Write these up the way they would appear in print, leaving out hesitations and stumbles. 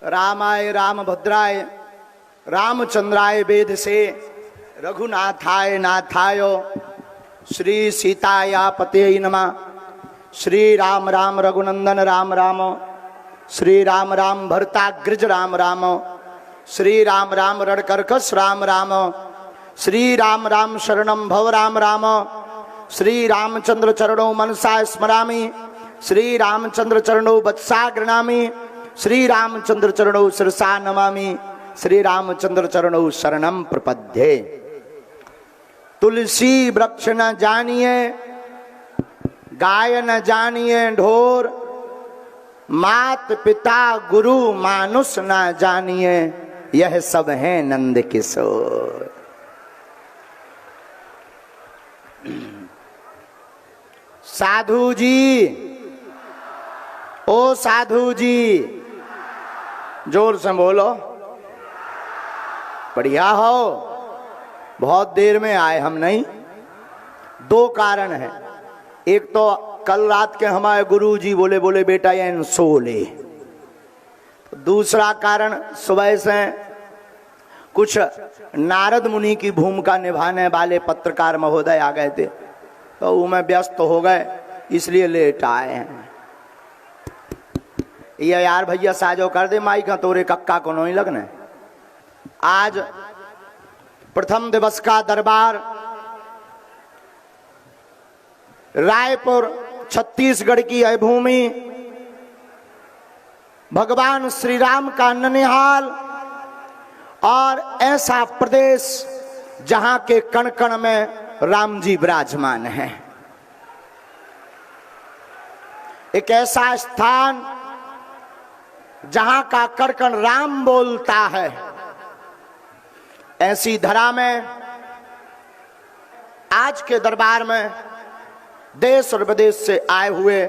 रामाय रामभद्राय रामचंद्राय वेद से रघुनाथाय नाथाय श्री सीताया पते नमः। श्री राम राम रघुनंदन राम राम, श्री राम राम भरताग्रज राम राम, श्री राम राम रणकर्कश राम राम, श्री राम राम शरणं भव राम राम, श्री रामचंद्र चरणों मनसा स्मरामि, श्री रामचंद्र चरणों वत्सा गृणामि, श्री रामचंद्र चरणों शिरसा नमामि, श्री रामचंद्र चरणों शरणं प्रपद्ये। तुलसी वृक्ष न जानिए, गाय न जानिए ढोर, मात पिता गुरु मानुष न जानिए, यह सब है नंद किशोर। साधु जी, ओ साधु जी, जोर से बोलो। बढ़िया हो, बहुत देर में आए हम नहीं। दो कारण हैं। एक तो कल रात के हमारे गुरु जी बोले बेटा ये सो ले। दूसरा कारण सुबह से कुछ नारद मुनि की भूमिका निभाने वाले पत्रकार महोदय आ गए थे, तो वो में व्यस्त हो गए, इसलिए लेट आए हैं। ये यार भैया साजो कर दे माई का, तोरे कक्का को नहीं लगने। आज प्रथम दिवस का दरबार रायपुर छत्तीसगढ़ की है भूमि, भगवान श्री राम का ननिहाल, और ऐसा प्रदेश जहां के कण कण में राम जी विराजमान हैं। एक ऐसा स्थान जहां का कण कण राम बोलता है। ऐसी धरा में आज के दरबार में देश और विदेश से आए हुए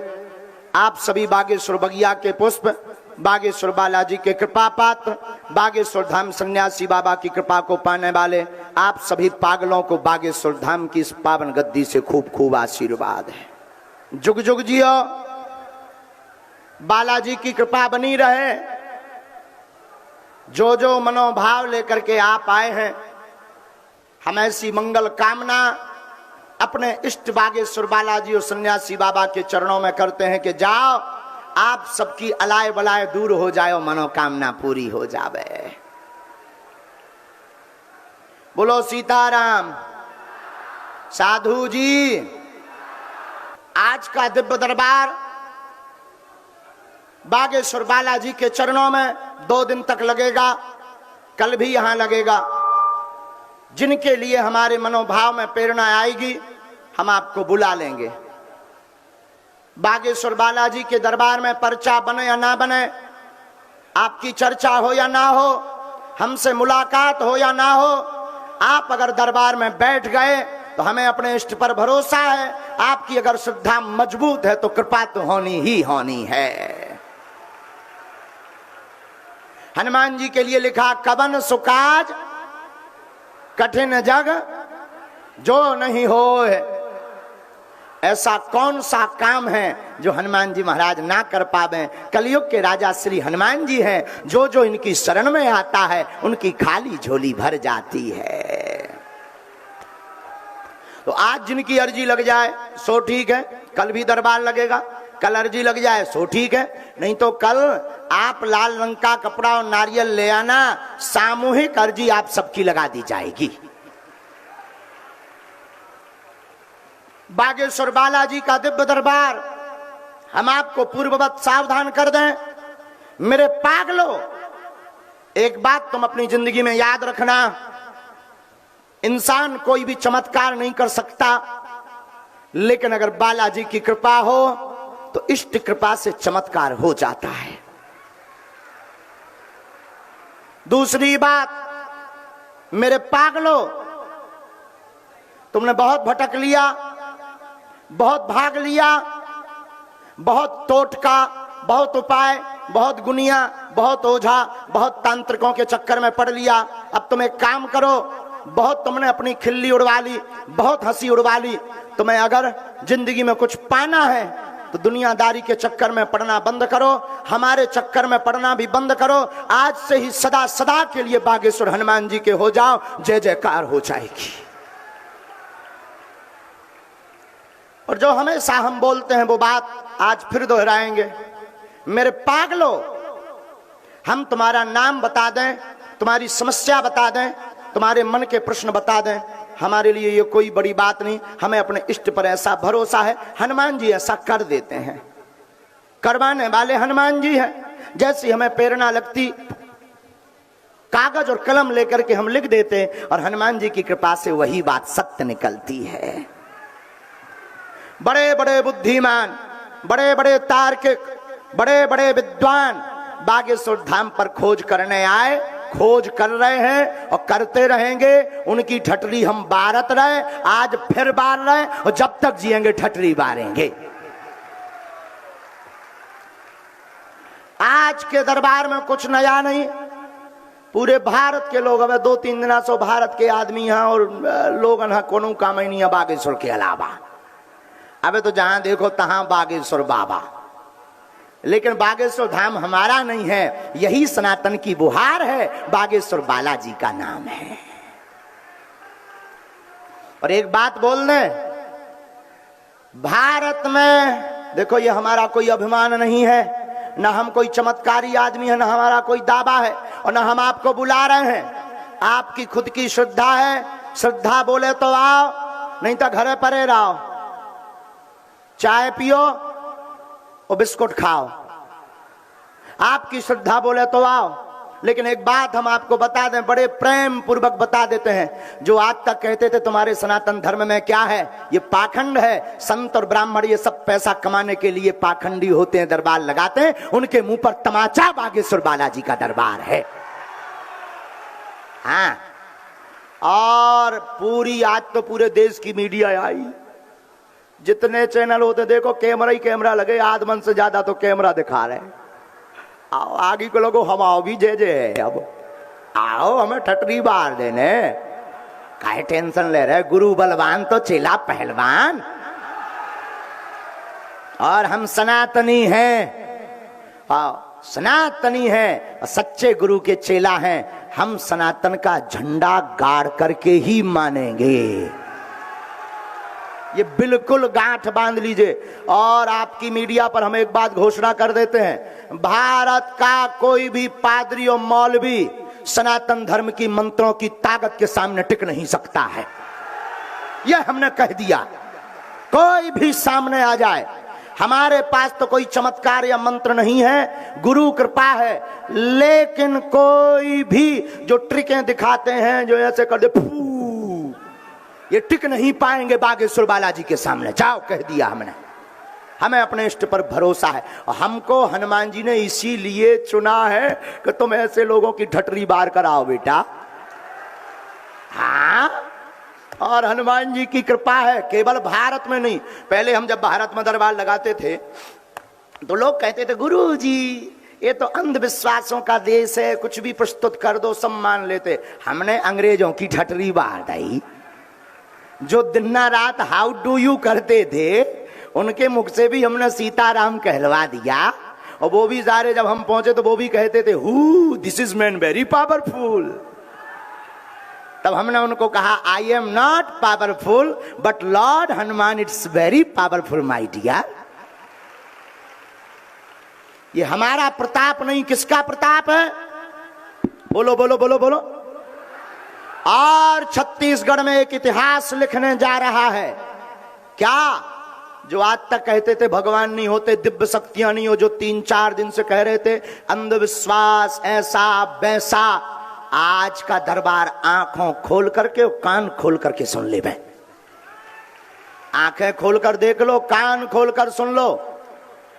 आप सभी बागेश्वर बगिया के पुष्प, बागेश्वर बालाजी के कृपा पात्र, बागेश्वर धाम सन्यासी बाबा की कृपा को पाने वाले आप सभी पागलों को बागेश्वर धाम की इस पावन गद्दी से खूब खूब आशीर्वाद है। जुग जुग जियो, बालाजी की कृपा बनी रहे। जो जो मनोभाव लेकर के आप आए हैं, हम ऐसी मंगल कामना अपने इष्ट बागेश्वर बालाजी और सन्यासी बाबा के चरणों में करते हैं कि जाओ, आप सबकी अलाय बलाय दूर हो जाए, मनोकामना पूरी हो जावे। बोलो सीताराम। साधु जी, आज का दिव्य दरबार बागेश्वर बालाजी के चरणों में 2 दिन तक लगेगा, कल भी यहां लगेगा। जिनके लिए हमारे मनोभाव में प्रेरणा आएगी, हम आपको बुला लेंगे। बागेश्वर बालाजी के दरबार में पर्चा बने या ना बने, आपकी चर्चा हो या ना हो, हमसे मुलाकात हो या ना हो, आप अगर दरबार में बैठ गए तो हमें अपने इष्ट पर भरोसा है। आपकी अगर श्रद्धा मजबूत है तो कृपा तो होनी ही होनी है। हनुमान जी के लिए लिखा, कवन सुकाज कठिन जग जो नहीं होए। ऐसा कौन सा काम है जो हनुमान जी महाराज ना कर पावे। कलयुग के राजा श्री हनुमान जी हैं, जो जो इनकी शरण में आता है उनकी खाली झोली भर जाती है। तो आज जिनकी अर्जी लग जाए सो ठीक है, कल भी दरबार लगेगा। कल अर्जी लग जाए सो ठीक है, नहीं तो कल आप लाल रंग का कपड़ा और नारियल ले आना, सामूहिक अर्जी आप सबकी लगा दी जाएगी। बागेश्वर बालाजी का दिव्य दरबार, हम आपको पूर्ववत सावधान कर दें। मेरे पागलों, एक बात तुम अपनी जिंदगी में याद रखना, इंसान कोई भी चमत्कार नहीं कर सकता, लेकिन अगर बालाजी की कृपा हो तो इष्ट कृपा से चमत्कार हो जाता है। दूसरी बात, मेरे पागलों, तुमने बहुत भटक लिया, बहुत भाग लिया, बहुत टोटका, बहुत उपाय, बहुत गुनिया, बहुत ओझा, बहुत तांत्रिकों के चक्कर में पड़ लिया। अब तुम एक काम करो, बहुत तुमने अपनी खिल्ली उड़वा ली, बहुत हंसी उड़वा ली। तुम्हें अगर जिंदगी में कुछ पाना है तो दुनियादारी के चक्कर में पड़ना बंद करो, हमारे चक्कर में पड़ना भी बंद करो। आज से ही सदा सदा के लिए बागेश्वर हनुमान जी के हो जाओ, जय जयकार हो जाएगी। और जो हमेशा हम बोलते हैं वो बात आज फिर दोहराएंगे। मेरे पागलों, हम तुम्हारा नाम बता दें, तुम्हारी समस्या बता दें, तुम्हारे मन के प्रश्न बता दें, हमारे लिए ये कोई बड़ी बात नहीं। हमें अपने इष्ट पर ऐसा भरोसा है, हनुमान जी ऐसा कर देते हैं, करवाने वाले हनुमान जी हैं। जैसी हमें प्रेरणा लगती, कागज और कलम लेकर के हम लिख देते और हनुमान जी की कृपा से वही बात सत्य निकलती है। बड़े बड़े बुद्धिमान, बड़े बड़े तार्किक, बड़े बड़े विद्वान बागेश्वर धाम पर खोज करने आए, खोज कर रहे हैं और करते रहेंगे। उनकी ठटरी हम बारत रहे, आज फिर बार रहे और जब तक जिएंगे ठटरी बारेंगे। आज के दरबार में कुछ नया नहीं। पूरे भारत के लोग, अब 2-3 दिना सो भारत के आदमी हैं और लोग कोनो काम ही नहीं है बागेश्वर के अलावा। अबे तो जहां देखो तहां बागेश्वर बाबा, लेकिन बागेश्वर धाम हमारा नहीं है, यही सनातन की बुहार है, बागेश्वर बालाजी का नाम है। और एक बात बोलने, भारत में देखो, ये हमारा कोई अभिमान नहीं है, ना हम कोई चमत्कारी आदमी है, ना हमारा कोई दावा है, और ना हम आपको बुला रहे हैं। आपकी खुद की श्रद्धा है, श्रद्धा बोले तो आओ, नहीं तो घरे परे रहो, चाय पियो और बिस्कुट खाओ। आपकी श्रद्धा बोले तो आओ। लेकिन एक बात हम आपको बता दें, बड़े प्रेम पूर्वक बता देते हैं, जो आज तक कहते थे तुम्हारे सनातन धर्म में क्या है, ये पाखंड है, संत और ब्राह्मण ये सब पैसा कमाने के लिए पाखंडी होते हैं, दरबार लगाते हैं, उनके मुंह पर तमाचा बागेश्वर बालाजी का दरबार है। हाँ, और पूरी आज तो पूरे देश की मीडिया आई, जितने चैनल होते देखो कैमरा ही कैमरा लगे, आध मन से ज्यादा तो कैमरा दिखा रहे हैं। आओ आगे को लोगों, हम आओ भी जे जे है, अब आओ हमें ठटरी बार देने, काहे टेंशन ले रहे, गुरु बलवान तो चेला पहलवान। और हम सनातनी हैं, आओ सनातनी हैं, सच्चे गुरु के चेला हैं, हम सनातन का झंडा गाड़ करके ही मानेंगे। ये बिल्कुल गांठ बांध लीजिए। और आपकी मीडिया पर हम एक बात घोषणा कर देते हैं, भारत का कोई भी पादरी और मौलवी सनातन धर्म की मंत्रों की ताकत के सामने टिक नहीं सकता है। यह हमने कह दिया, कोई भी सामने आ जाए, हमारे पास तो कोई चमत्कार या मंत्र नहीं है, गुरु कृपा है, लेकिन कोई भी जो ट्रिकें दिखाते हैं, जो ऐसे कर दे फू, ये टिक नहीं पाएंगे बागेश्वर बालाजी के सामने। जाओ, कह दिया हमने, हमें अपने इष्ट पर भरोसा है। और हमको हनुमान जी ने इसीलिए चुना है कि तुम ऐसे लोगों की ठटरी बार कराओ बेटा। हाँ, और हनुमान जी की कृपा है, केवल भारत में नहीं। पहले हम जब भारत में दरबार लगाते थे तो लोग कहते थे, गुरु जी ये तो अंधविश्वासों का देश है, कुछ भी प्रस्तुत कर दो सब मान लेते। हमने अंग्रेजों की ठटरी बार दी, जो दिन रात हाउ डू यू करते थे, उनके मुख से भी हमने सीताराम कहलवा दिया। और वो भी सारे जब हम पहुंचे तो वो भी कहते थे, who this is man very powerful. तब हमने उनको कहा, I am not powerful but lord Hanuman it's very powerful my dear. ये हमारा प्रताप नहीं, किसका प्रताप है? बोलो बोलो बोलो बोलो। और छत्तीसगढ़ में एक इतिहास लिखने जा रहा है। क्या? जो आज तक कहते थे भगवान नहीं होते, दिव्य शक्तियां नहीं हो, जो 3-4 दिन से कह रहे थे अंधविश्वास ऐसा वैसा, आज का दरबार आंखों खोल करके, कान खोल करके सुन ले। भाई आंखें खोलकर देख लो, कान खोलकर सुन लो।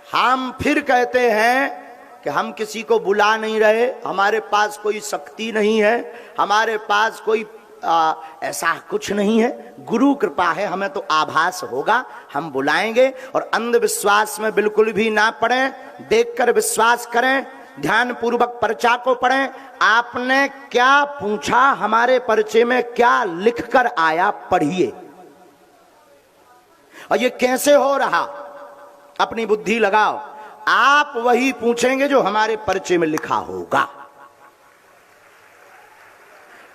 हम फिर कहते हैं कि हम किसी को बुला नहीं रहे, हमारे पास कोई शक्ति नहीं है, हमारे पास कोई ऐसा कुछ नहीं है, गुरु कृपा है। हमें तो आभास होगा, हम बुलाएंगे। और अंधविश्वास में बिल्कुल भी ना पड़ें, देखकर विश्वास करें, ध्यान पूर्वक पर्चा को पढ़ें। आपने क्या पूछा, हमारे पर्चे में क्या लिखकर आया, पढ़िए। और ये कैसे हो रहा, अपनी बुद्धि लगाओ, आप वही पूछेंगे जो हमारे पर्चे में लिखा होगा।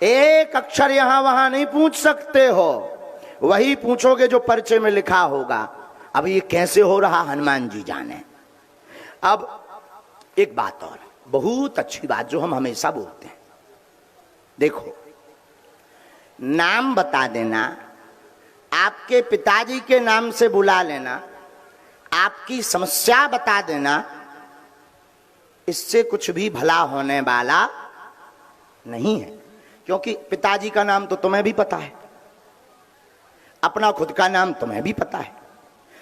एक अक्षर यहां वहां नहीं पूछ सकते हो, वही पूछोगे जो पर्चे में लिखा होगा। अब ये कैसे हो रहा हनुमान जी जाने। अब एक बात और, बहुत अच्छी बात जो हम हमेशा बोलते हैं, देखो नाम बता देना, आपके पिताजी के नाम से बुला लेना, आपकी समस्या बता देना, इससे कुछ भी भला होने वाला नहीं है। क्योंकि पिताजी का नाम तो तुम्हें भी पता है, अपना खुद का नाम तुम्हें भी पता है,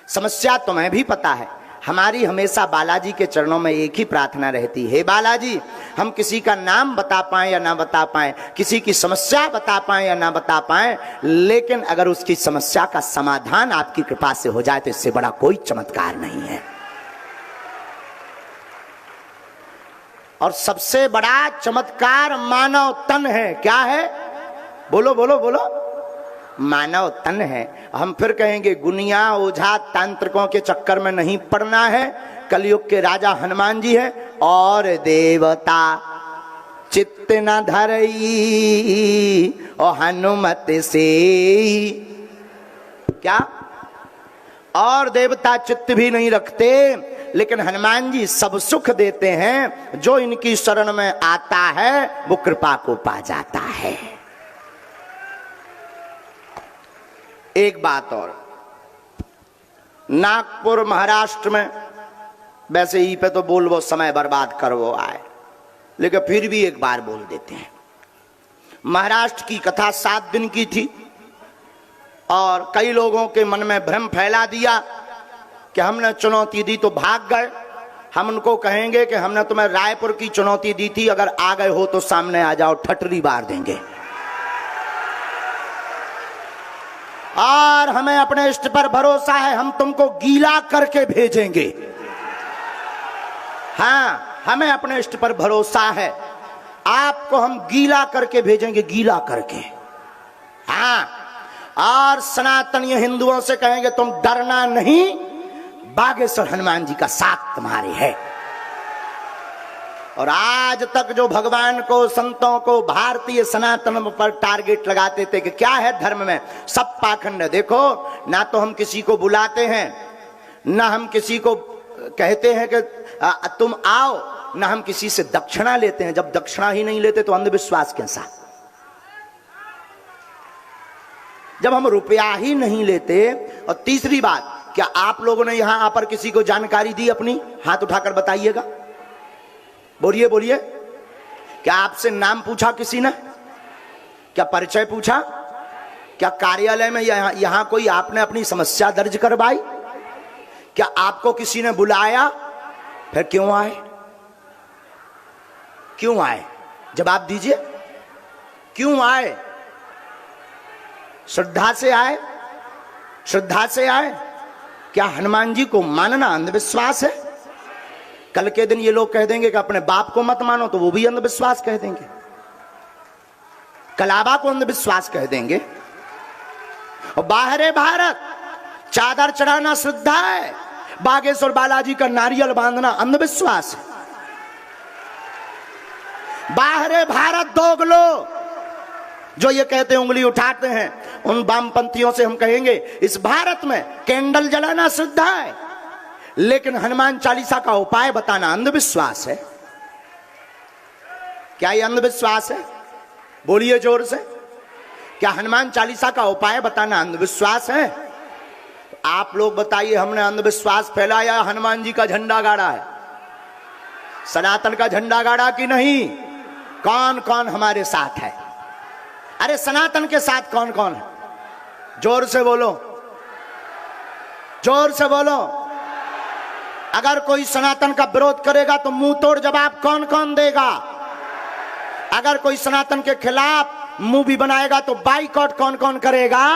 समस्या तुम्हें भी पता है। हमारी हमेशा बालाजी के चरणों में एक ही प्रार्थना रहती है, हे बालाजी, हम किसी का नाम बता पाएं या ना बता पाएं, किसी की समस्या बता पाएं या ना बता पाएं, लेकिन अगर उसकी समस्या का समाधान आपकी कृपा से हो जाए तो इससे बड़ा कोई चमत्कार नहीं है। और सबसे बड़ा चमत्कार मानव तन है। क्या है? बोलो बोलो बोलो। मानव तन है। हम फिर कहेंगे गुनिया ओझा तांत्रिकों के चक्कर में नहीं पड़ना है। कलयुग के राजा हनुमान जी हैं। और देवता चित्त न धरई और हनुमत से, क्या? और देवता चित्त भी नहीं रखते, लेकिन हनुमान जी सब सुख देते हैं। जो इनकी शरण में आता है वो कृपा को पा जाता है। एक बात और, नागपुर महाराष्ट्र में, वैसे ही पे तो बोल वो समय बर्बाद कर वो आए, लेकिन फिर भी एक बार बोल देते हैं। महाराष्ट्र की कथा 7 दिन की थी और कई लोगों के मन में भ्रम फैला दिया कि हमने चुनौती दी तो भाग गए। हम उनको कहेंगे कि हमने तुम्हें रायपुर की चुनौती दी थी, अगर आ गए हो तो सामने आ जाओ, ठटरी बार देंगे। और हमें अपने इष्ट पर भरोसा है, हम तुमको गीला करके भेजेंगे। हाँ, हमें अपने इष्ट पर भरोसा है, आपको हम गीला करके भेजेंगे, गीला करके। हाँ, और सनातनी हिंदुओं से कहेंगे तुम डरना नहीं, बागेश्वर हनुमान जी का साथ तुम्हारे है। और आज तक जो भगवान को, संतों को, भारतीय सनातन पर टारगेट लगाते थे कि क्या है धर्म में, सब पाखंड। देखो, ना तो हम किसी को बुलाते हैं, ना हम किसी को कहते हैं कि तुम आओ, ना हम किसी से दक्षिणा लेते हैं। जब दक्षिणा ही नहीं लेते तो अंधविश्वास कैसा? जब हम रुपया ही नहीं लेते। और तीसरी बात, क्या आप लोगों ने यहां आकर किसी को जानकारी दी अपनी? हाथ उठाकर बताइएगा, बोलिए बोलिए। क्या आपसे नाम पूछा किसी ने? क्या परिचय पूछा? क्या कार्यालय में यहां कोई आपने अपनी समस्या दर्ज करवाई? क्या आपको किसी ने बुलाया? फिर क्यों आए? क्यों आए? जवाब दीजिए, क्यों आए? श्रद्धा से आए? श्रद्धा से आए? क्या हनुमान जी को मानना अंधविश्वास है? कल के दिन ये लोग कह देंगे कि अपने बाप को मत मानो, तो वो भी अंधविश्वास कह देंगे। कलाबा को अंधविश्वास कह देंगे। और बाहरे भारत चादर चढ़ाना श्रद्धा है, बागेश्वर बालाजी का नारियल बांधना अंधविश्वास है। बाहरे भारत दोगलो जो ये कहते हैं, उंगली उठाते हैं, उन वामपंथियों से हम कहेंगे इस भारत में कैंडल जलाना श्रद्धा है, लेकिन हनुमान चालीसा का उपाय बताना अंधविश्वास है। क्या ये अंधविश्वास है? बोलिए जोर से। क्या हनुमान चालीसा का उपाय बताना अंधविश्वास है? आप लोग बताइए, हमने अंधविश्वास फैलाया, हनुमान जी का झंडा गाड़ा है, सनातन का झंडा गाड़ा कि नहीं? कौन कौन हमारे साथ है? अरे सनातन के साथ कौन कौन है? जोर से बोलो, जोर से बोलो। अगर कोई सनातन का विरोध करेगा तो मुंह तोड़ जवाब कौन कौन देगा? अगर कोई सनातन के खिलाफ मुंह भी बनाएगा तो बाइकआउट कौन कौन करेगा?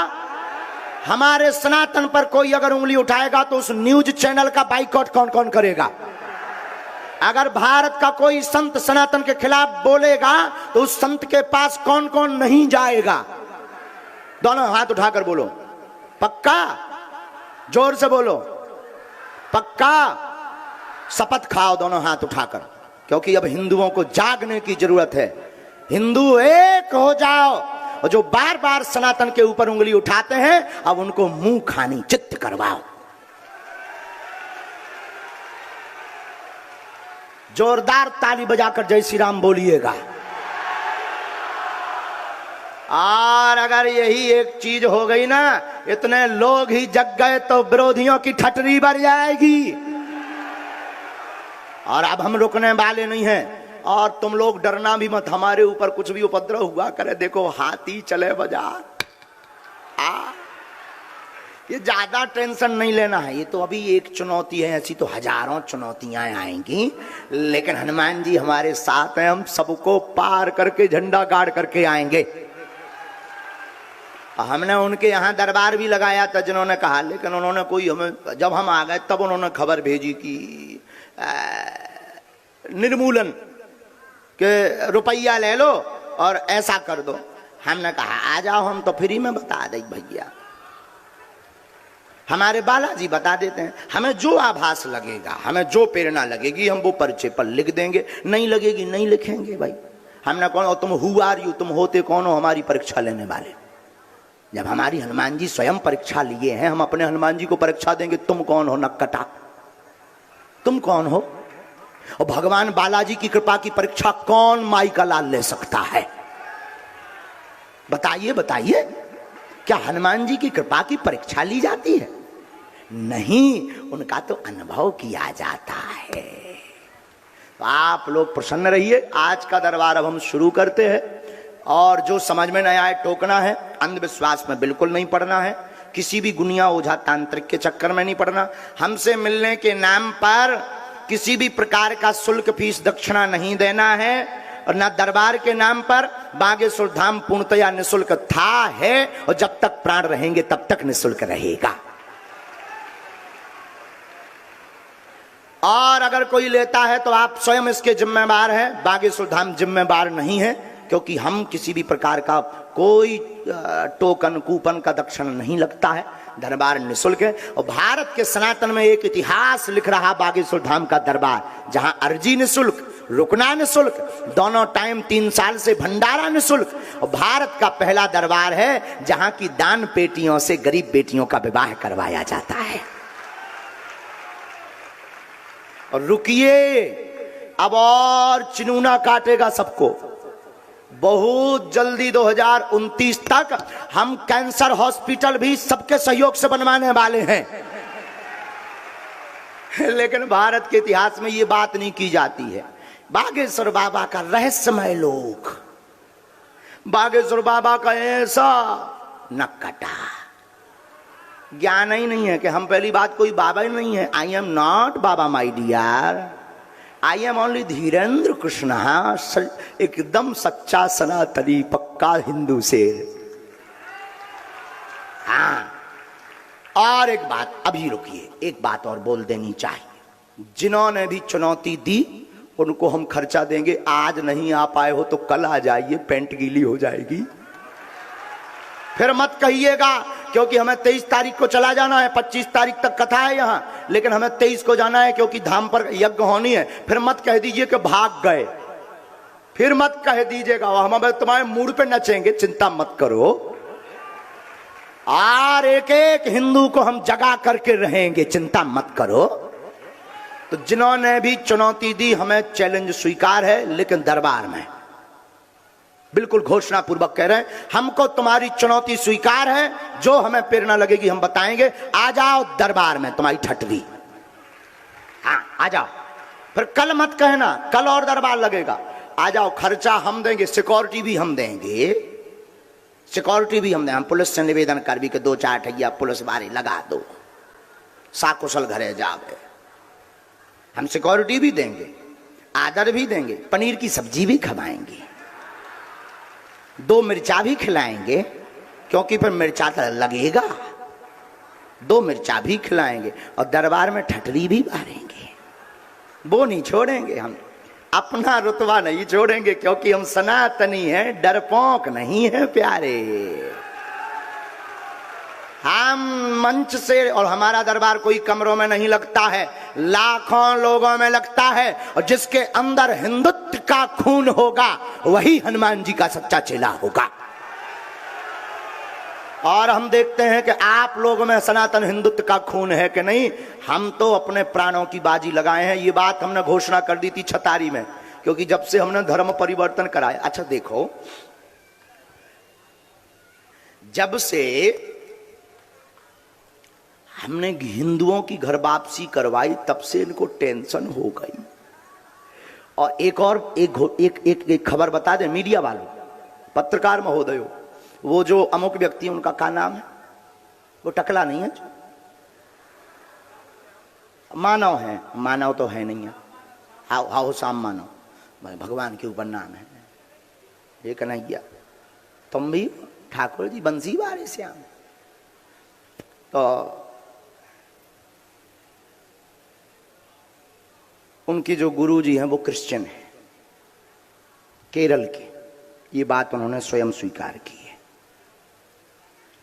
हमारे सनातन पर कोई अगर उंगली उठाएगा तो उस न्यूज चैनल का बाइकआउट कौन कौन करेगा? अगर भारत का कोई संत सनातन के खिलाफ बोलेगा तो उस संत के पास कौन कौन नहीं जाएगा? दोनों हाथ उठाकर बोलो, पक्का? जोर से बोलो। पक्का शपथ खाओ दोनों हाथ उठाकर, क्योंकि अब हिंदुओं को जागने की जरूरत है। हिंदू एक हो जाओ, और जो बार बार सनातन के ऊपर उंगली उठाते हैं अब उनको मुंह खानी चित्त करवाओ। जोरदार ताली बजाकर जय श्री राम बोलिएगा। और अगर यही एक चीज हो गई ना, इतने लोग ही जग गए तो विरोधियों की ठटरी बढ़ जाएगी। और अब हम रुकने वाले नहीं हैं। और तुम लोग डरना भी मत, हमारे ऊपर कुछ भी उपद्रव हुआ करे, देखो हाथी चले बाजार। ये ज्यादा टेंशन नहीं लेना है, ये तो अभी एक चुनौती है, ऐसी तो हजारों चुनौतियां आएंगी, लेकिन हनुमान जी हमारे साथ हैं, हम सबको पार करके झंडा गाड़ करके आएंगे। हमने उनके यहाँ दरबार भी लगाया था जिन्होंने कहा, लेकिन उन्होंने कोई हमें, जब हम आ गए तब उन्होंने खबर भेजी कि निर्मूलन के रुपया ले लो और ऐसा कर दो। हमने कहा आ जाओ, हम तो फ्री में बता दें भैया, हमारे बालाजी बता देते हैं। हमें जो आभास लगेगा, हमें जो प्रेरणा लगेगी, हम वो पर्चे पर लिख देंगे, नहीं लगेगी नहीं लिखेंगे भाई। हमने कौन, तुम हु आर यू, तुम होते कौन हो हमारी परीक्षा लेने वाले? जब हमारी हनुमान जी स्वयं परीक्षा लिए हैं, हम अपने हनुमान जी को परीक्षा देंगे तुम कौन हो नक्कटा, तुम कौन हो? और भगवान बालाजी की कृपा की परीक्षा कौन माई का लाल ले सकता है? बताइए बताइए, क्या हनुमान जी की कृपा की परीक्षा ली जाती है? नहीं, उनका तो अनुभव किया जाता है। तो आप लोग प्रसन्न रहिए। आज का दरबार अब हम शुरू करते हैं, और जो समझ में नहीं आए टोकना है, अंधविश्वास में बिल्कुल नहीं पड़ना है, किसी भी गुनिया ओझा तांत्रिक के चक्कर में नहीं पड़ना। हमसे मिलने के नाम पर किसी भी प्रकार का शुल्क फीस दक्षिणा नहीं देना है, और ना दरबार के नाम पर बागेश्वर धाम पूर्णतया निःशुल्क था, है, और जब तक प्राण रहेंगे तब तक निःशुल्क रहेगा। और अगर कोई लेता है तो आप स्वयं इसके जिम्मेवार हैं, बागेश्वर धाम जिम्मेवार नहीं है, क्योंकि हम किसी भी प्रकार का कोई टोकन कूपन का दक्षिणा नहीं लगता है, दरबार निःशुल्क है। और भारत के सनातन में एक इतिहास लिख रहा बागेश्वर धाम का दरबार, जहां अर्जी निःशुल्क, रुकना निःशुल्क, दोनों टाइम 3 साल से भंडारा निःशुल्क, और भारत का पहला दरबार है जहां की दान पेटियों से गरीब बेटियों का विवाह करवाया जाता है। और रुकिए, अब और चिनूना काटेगा सबको। बहुत जल्दी 2029 तक हम कैंसर हॉस्पिटल भी सबके सहयोग से बनवाने वाले हैं। लेकिन भारत के इतिहास में ये बात नहीं की जाती है। बागेश्वर बाबा का रहस्यमय लोक, बागेश्वर बाबा का ऐसा नक्कटा ज्ञान ही नहीं है कि हम, पहली बात कोई बाबा ही नहीं है। I am not baba my dear, I am only Dhirendra Krishna, एकदम सच्चा सनातनी पक्का हिंदू से। हाँ, और एक बात, अभी रुकिए, एक बात और बोल देनी चाहिए। जिन्होंने भी चुनौती दी उनको हम खर्चा देंगे। आज नहीं आ पाए हो तो कल आ जाइए, पेंट गीली हो जाएगी। फिर मत कहिएगा, क्योंकि हमें 23 तारीख को चला जाना है, 25 तारीख तक कथा है यहाँ, लेकिन हमें 23 को जाना है क्योंकि धाम पर यज्ञ होनी है। फिर मत कह दीजिए कि भाग गए, फिर मत कह दीजिएगा, हम तुम्हारे मूड पे नचेंगे, चिंता मत करो। और एक एक हिंदू को हम जगा करके रहेंगे, चिंता मत करो। तो जिन्होंने भी चुनौती दी, हमें चैलेंज स्वीकार है, लेकिन दरबार में बिल्कुल घोषणा पूर्वक कह रहे हैं, हमको तुम्हारी चुनौती स्वीकार है, जो हमें प्रेरणा लगेगी हम बताएंगे। आ जाओ दरबार में, तुम्हारी ठटरी, हाँ आ जाओ। फिर कल मत कहना कल और दरबार लगेगा, आ जाओ। खर्चा हम देंगे, सिक्योरिटी भी हम देंगे, सिक्योरिटी भी हम देंगे। हम पुलिस से निवेदन कर भी कि 2-4 ठैया पुलिस बारी लगा दो, साकुशल घरे जावे। हम सिक्योरिटी भी देंगे, आदर भी देंगे, पनीर की सब्जी भी खवाएंगे, 2 मिर्चा भी खिलाएंगे, क्योंकि फिर मिर्चा तो लगेगा, 2 मिर्चा भी खिलाएंगे। और दरबार में ठटरी भी मारेंगे, वो नहीं छोड़ेंगे। हम अपना रुतबा नहीं छोड़ेंगे, क्योंकि हम सनातनी हैं, डरपोक नहीं है प्यारे। हम मंच से, और हमारा दरबार कोई कमरों में नहीं लगता है, लाखों लोगों में लगता है, और जिसके अंदर हिंदुत्व का खून होगा वही हनुमान जी का सच्चा चेला होगा। और हम देखते हैं कि आप लोगों में सनातन हिंदुत्व का खून है कि नहीं। हम तो अपने प्राणों की बाजी लगाए हैं। ये बात हमने घोषणा कर दी थी छतारी में, क्योंकि जब से हमने धर्म परिवर्तन कराया। अच्छा देखो, जब से हमने हिंदुओं की घर वापसी करवाई तब से इनको टेंशन हो गई। और एक खबर बता दें मीडिया वालों, पत्रकार महोदयों, वो जो अमुक व्यक्ति है उनका क्या नाम है, वो टकला नहीं है, मानव है, मानव तो है नहीं है, हाउ शाम मानव, भगवान के ऊपर नाम है, ये कन्हैया, तुम भी ठाकुर जी बंसी वाले श्याम। तो उनकी जो गुरु जी हैं वो क्रिश्चियन है, केरल के, ये बात उन्होंने स्वयं स्वीकार की है।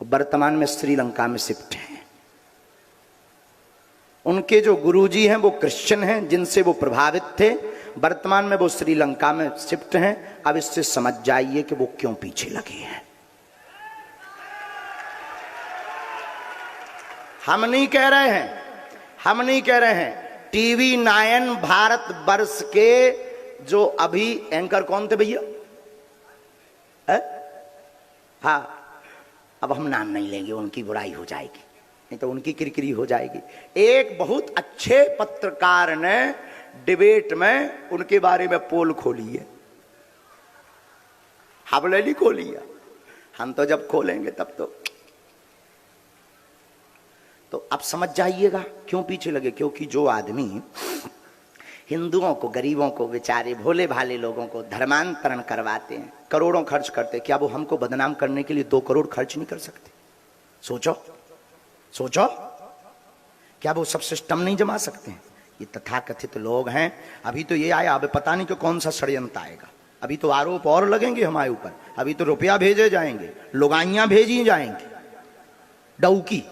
वर्तमान में श्रीलंका में शिफ्ट हैं। उनके जो गुरुजी हैं वो क्रिश्चियन हैं, जिनसे वो प्रभावित थे। वर्तमान में वो श्रीलंका में शिफ्ट हैं। अब इससे समझ जाइए कि वो क्यों पीछे लगे हैं। हम नहीं कह रहे हैं, हम नहीं कह रहे हैं। टीवी 9 भारत वर्ष के जो अभी एंकर कौन थे भैया? हाँ, अब हम नाम नहीं लेंगे, उनकी बुराई हो जाएगी, नहीं तो उनकी किरकिरी हो जाएगी। एक बहुत अच्छे पत्रकार ने डिबेट में उनके बारे में पोल खोली है, हमने नहीं खोली है, हम तो जब खोलेंगे तब तो अब समझ जाइएगा क्यों पीछे लगे। क्योंकि जो आदमी हिंदुओं को, गरीबों को, बेचारे भोले भाले लोगों को धर्मांतरण करवाते हैं, करोड़ों खर्च करते हैं, क्या वो हमको बदनाम करने के लिए 2 करोड़ खर्च नहीं कर सकते? सोचो सोचो, क्या वो सब सिस्टम नहीं जमा सकते हैं? ये तथाकथित लोग हैं। अभी तो ये आया, अब पता नहीं कि कौन सा षड्यंत्र आएगा। अभी तो आरोप और लगेंगे हमारे ऊपर, अभी तो रुपया भेजे जाएंगे, लुगाइयां भेजी जाएंगी, डौकी।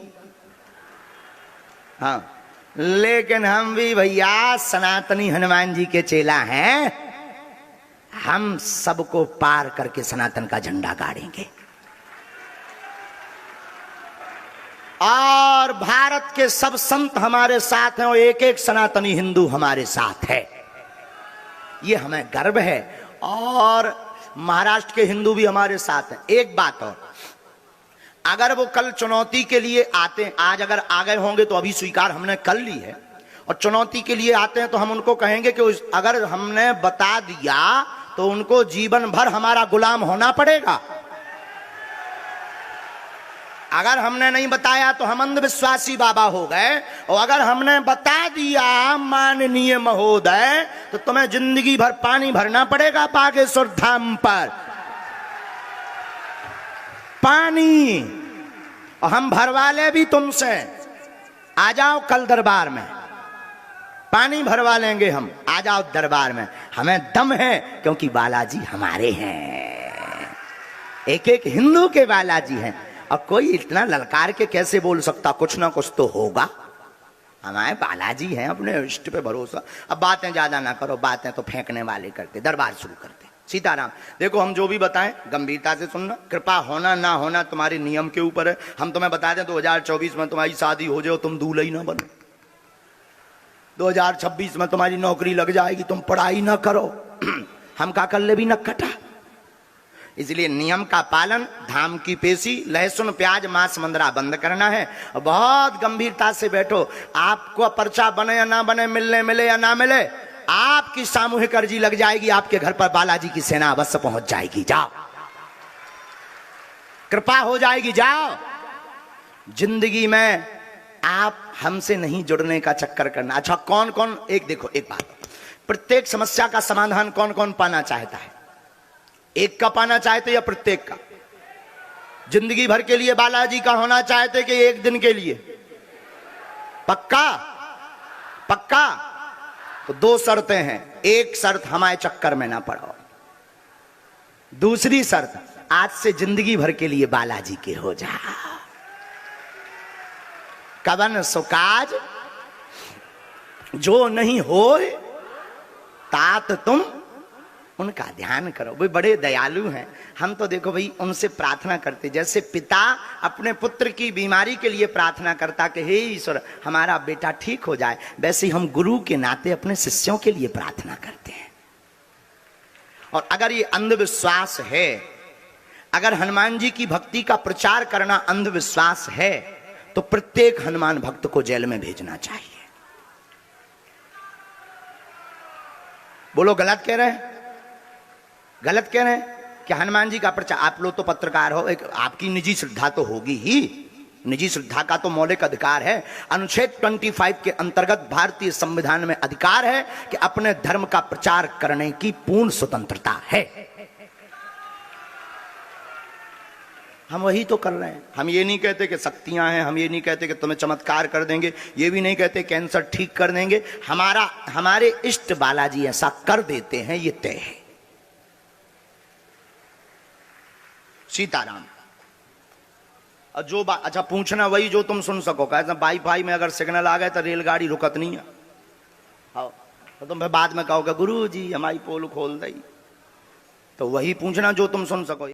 हाँ, लेकिन हम भी भैया सनातनी हनुमान जी के चेला हैं। हम सबको पार करके सनातन का झंडा गाड़ेंगे। और भारत के सब संत हमारे साथ हैं और एक एक सनातनी हिंदू हमारे साथ है, ये हमें गर्व है। और महाराष्ट्र के हिंदू भी हमारे साथ हैं। एक बात और, अगर वो कल चुनौती के लिए आते हैं, आज अगर आ गए होंगे तो अभी स्वीकार हमने कर ली है, और चुनौती के लिए आते हैं तो हम उनको कहेंगे कि अगर हमने बता दिया तो उनको जीवन भर हमारा गुलाम होना पड़ेगा। अगर हमने नहीं बताया तो हम अंधविश्वासी बाबा हो गए, और अगर हमने बता दिया माननीय महोदय तो तुम्हें जिंदगी भर पानी भरना पड़ेगा बागेश्वर धाम पर, पानी, और हम भरवा ले भी तुमसे। आ जाओ कल दरबार में, पानी भरवा लेंगे हम, आ जाओ दरबार में। हमें दम है क्योंकि बालाजी हमारे हैं, एक एक हिंदू के बालाजी हैं। और कोई इतना ललकार के कैसे बोल सकता, कुछ ना कुछ तो होगा। हमारे बालाजी हैं, अपने इष्ट पे भरोसा। अब बातें ज्यादा ना करो, बातें तो फेंकने वाले करते, दरबार शुरू करते। सीताराम, देखो हम जो भी बताएं गंभीरता से सुनना, कृपा होना ना होना तुम्हारे नियम के ऊपर है। हम तुम्हें बता दें 2024 में तुम्हारी शादी हो जाए, तुम दूल्हा ही ना बनो। 2026 में तुम्हारी नौकरी लग जाएगी, तुम पढ़ाई ना करो, हम का कर ले भी न कटा। इसलिए नियम का पालन, धाम की पेशी, लहसुन प्याज मांस मंदरा बंद करना है। और बहुत गंभीरता से बैठो, आपको पर्चा बने या ना बने, मिलने मिले या ना मिले, आपकी सामूहिक अर्जी लग जाएगी, आपके घर पर बालाजी की सेना अवश्य पहुंच जाएगी। जाओ, कृपा हो जाएगी, जाओ। जिंदगी में आप हमसे नहीं जुड़ने का चक्कर करना। अच्छा, कौन कौन, एक देखो एक बात, प्रत्येक समस्या का समाधान कौन कौन पाना चाहता है? एक का पाना चाहते या प्रत्येक का? जिंदगी भर के लिए बालाजी का होना चाहते कि एक दिन के लिए? पक्का? पक्का? तो 2 शर्तें हैं। एक शर्त, हमारे चक्कर में ना पड़ो। दूसरी शर्त, आज से जिंदगी भर के लिए बालाजी के हो जा। कवन सुकाज जो नहीं होए तात तुम उनका ध्यान करो। भाई बड़े दयालु हैं। हम तो देखो भाई उनसे प्रार्थना करते, जैसे पिता अपने पुत्र की बीमारी के लिए प्रार्थना करता कि हे ईश्वर हमारा बेटा ठीक हो जाए, वैसे ही हम गुरु के नाते अपने शिष्यों के लिए प्रार्थना करते हैं। और अगर ये अंधविश्वास है, अगर हनुमान जी की भक्ति का प्रचार करना अंधविश्वास है, तो प्रत्येक हनुमान भक्त को जेल में भेजना चाहिए। बोलो गलत कह रहे हैं? गलत कह रहे हैं कि हनुमान जी का प्रचार? आप लोग तो पत्रकार हो, एक आपकी निजी श्रद्धा तो होगी ही, निजी श्रद्धा का तो मौलिक अधिकार है। अनुच्छेद 25 के अंतर्गत भारतीय संविधान में अधिकार है कि अपने धर्म का प्रचार करने की पूर्ण स्वतंत्रता है। हम वही तो कर रहे हैं। हम ये नहीं कहते कि शक्तियां हैं, हम ये नहीं कहते कि तुम्हें चमत्कार कर देंगे, ये भी नहीं कहते कैंसर ठीक कर देंगे। हमारे इष्ट बालाजी ऐसा कर देते हैं, ये तय है। सीताराम। और जो अच्छा पूछना वही जो तुम सुन सको। कहते वाईफाई में अगर सिग्नल आ गए तो रेलगाड़ी रुकत नहीं है। हाँ, तो तुम बाद में कहोगे गुरु जी हमारी पोल खोल दी, तो वही पूछना जो तुम सुन सको।